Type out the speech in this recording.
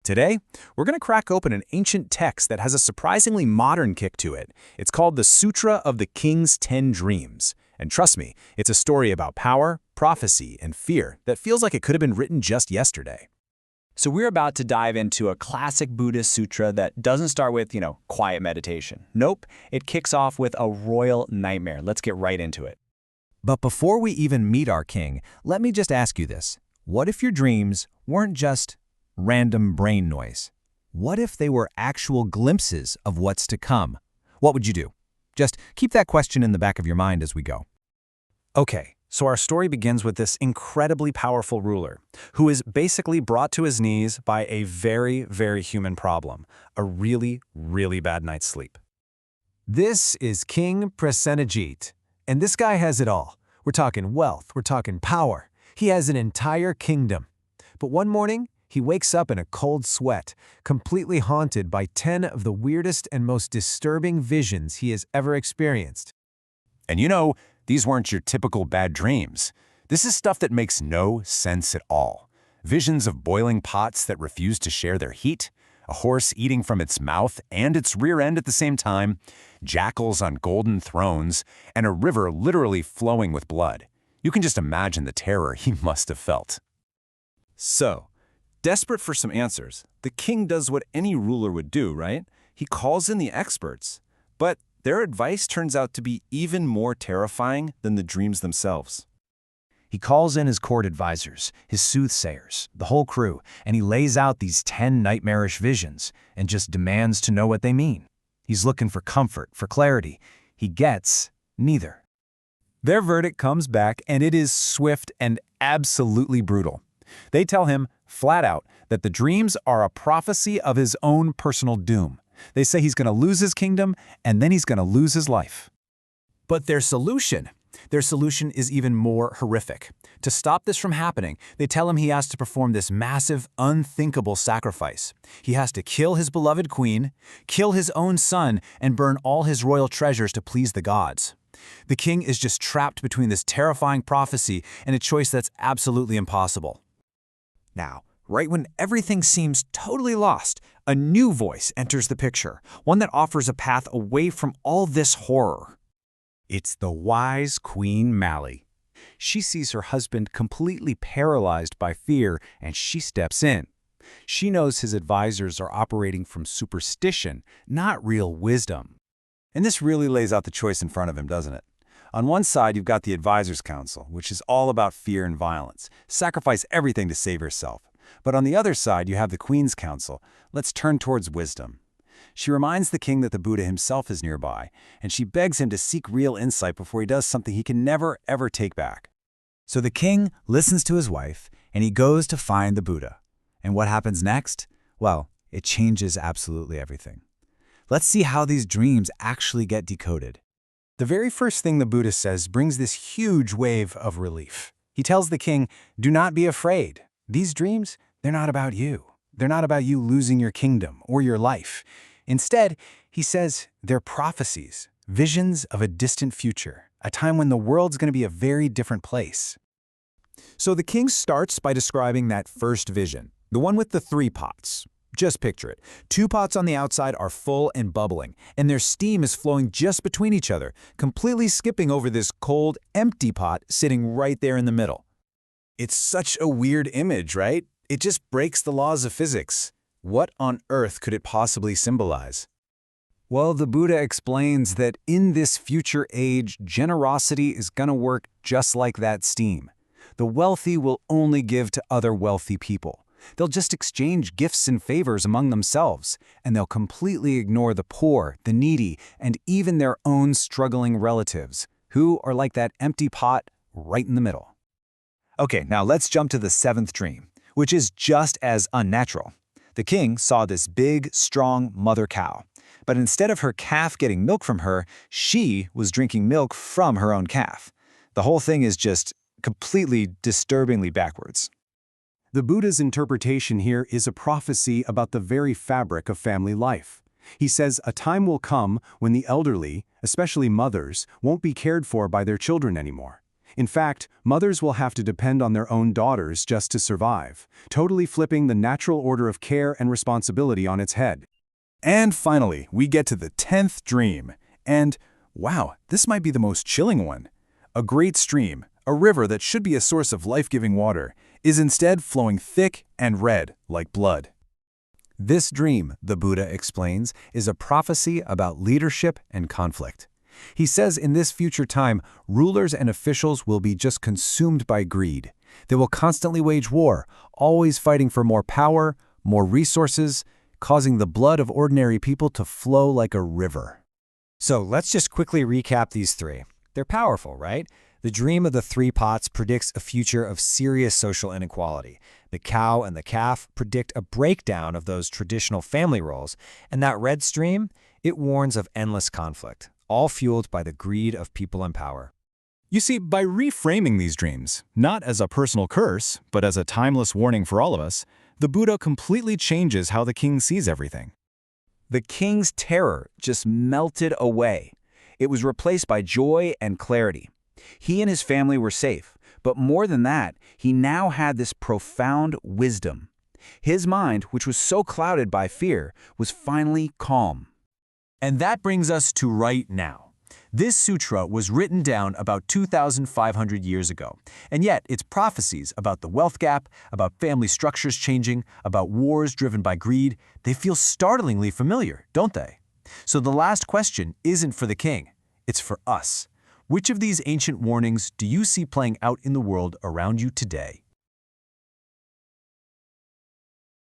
Today, we're going to crack open an ancient text that has a surprisingly modern kick to it. It's called the Sūtra of the King's 10 Dreams. And trust me, it's a story about power, prophecy, and fear that feels like it could have been written just yesterday. So we're about to dive into a classic Buddhist sutra that doesn't start with, quiet meditation. Nope, it kicks off with a royal nightmare. Let's get right into it. But before we even meet our king, let me just ask you this. What if your dreams weren't just random brain noise? What if they were actual glimpses of what's to come? What would you do? Just keep that question in the back of your mind as we go. Okay, so our story begins with this incredibly powerful ruler who is basically brought to his knees by a very, very human problem, a really, really bad night's sleep. This is King Prasenajit, and this guy has it all. We're talking wealth, we're talking power. He has an entire kingdom. But one morning, he wakes up in a cold sweat, completely haunted by 10 of the weirdest and most disturbing visions he has ever experienced. And these weren't your typical bad dreams. This is stuff that makes no sense at all. Visions of boiling pots that refuse to share their heat, a horse eating from its mouth and its rear end at the same time, jackals on golden thrones, and a river literally flowing with blood. You can just imagine the terror he must have felt. So, desperate for some answers, the king does what any ruler would do, right? He calls in the experts. But their advice turns out to be even more terrifying than the dreams themselves. He calls in his court advisors, his soothsayers, the whole crew, and he lays out these 10 nightmarish visions and just demands to know what they mean. He's looking for comfort, for clarity. He gets neither. Their verdict comes back, and it is swift and absolutely brutal. They tell him, flat out, that the dreams are a prophecy of his own personal doom. They say he's going to lose his kingdom, and then he's going to lose his life. But their solution is even more horrific. To stop this from happening, they tell him he has to perform this massive, unthinkable sacrifice. He has to kill his beloved queen, kill his own son, and burn all his royal treasures to please the gods. The king is just trapped between this terrifying prophecy and a choice that's absolutely impossible. Now, right when everything seems totally lost, a new voice enters the picture, one that offers a path away from all this horror. It's the wise Queen Mali. She sees her husband completely paralyzed by fear, and she steps in. She knows his advisors are operating from superstition, not real wisdom. And this really lays out the choice in front of him, doesn't it? On one side, you've got the Advisors' Council, which is all about fear and violence. Sacrifice everything to save yourself. But on the other side, you have the Queen's Council. Let's turn towards wisdom. She reminds the king that the Buddha himself is nearby, and she begs him to seek real insight before he does something he can never, ever take back. So the king listens to his wife, and he goes to find the Buddha. And what happens next? Well, it changes absolutely everything. Let's see how these dreams actually get decoded. The very first thing the Buddha says brings this huge wave of relief. He tells the king, do not be afraid. These dreams, they're not about you. They're not about you losing your kingdom or your life. Instead, he says, they're prophecies, visions of a distant future, a time when the world's going to be a very different place. So the king starts by describing that first vision, the one with the 3 pots. Just picture it. 2 pots on the outside are full and bubbling, and their steam is flowing just between each other, completely skipping over this cold, empty pot sitting right there in the middle. It's such a weird image, right? It just breaks the laws of physics. What on earth could it possibly symbolize? Well, the Buddha explains that in this future age, generosity is going to work just like that steam. The wealthy will only give to other wealthy people. They'll just exchange gifts and favors among themselves, and they'll completely ignore the poor, the needy, and even their own struggling relatives, who are like that empty pot right in the middle. Okay, now let's jump to the 7th dream, which is just as unnatural. The king saw this big, strong mother cow, but instead of her calf getting milk from her, she was drinking milk from her own calf. The whole thing is just completely disturbingly backwards. The Buddha's interpretation here is a prophecy about the very fabric of family life. He says a time will come when the elderly, especially mothers, won't be cared for by their children anymore. In fact, mothers will have to depend on their own daughters just to survive, totally flipping the natural order of care and responsibility on its head. And finally, we get to the 10th dream. And, wow, this might be the most chilling one. A great stream, a river that should be a source of life-giving water, is instead flowing thick and red like blood. This dream, the Buddha explains, is a prophecy about leadership and conflict. He says in this future time, rulers and officials will be just consumed by greed. They will constantly wage war, always fighting for more power, more resources, causing the blood of ordinary people to flow like a river. So let's just quickly recap these three. They're powerful, right? The dream of the three pots predicts a future of serious social inequality. The cow and the calf predict a breakdown of those traditional family roles. And that red stream, it warns of endless conflict, all fueled by the greed of people in power. You see, by reframing these dreams, not as a personal curse, but as a timeless warning for all of us, the Buddha completely changes how the king sees everything. The king's terror just melted away. It was replaced by joy and clarity. He and his family were safe, but more than that, he now had this profound wisdom. His mind, which was so clouded by fear, was finally calm. And that brings us to right now. This sutra was written down about 2,500 years ago, and yet its prophecies about the wealth gap, about family structures changing, about wars driven by greed, they feel startlingly familiar, don't they? So the last question isn't for the king, it's for us. Which of these ancient warnings do you see playing out in the world around you today?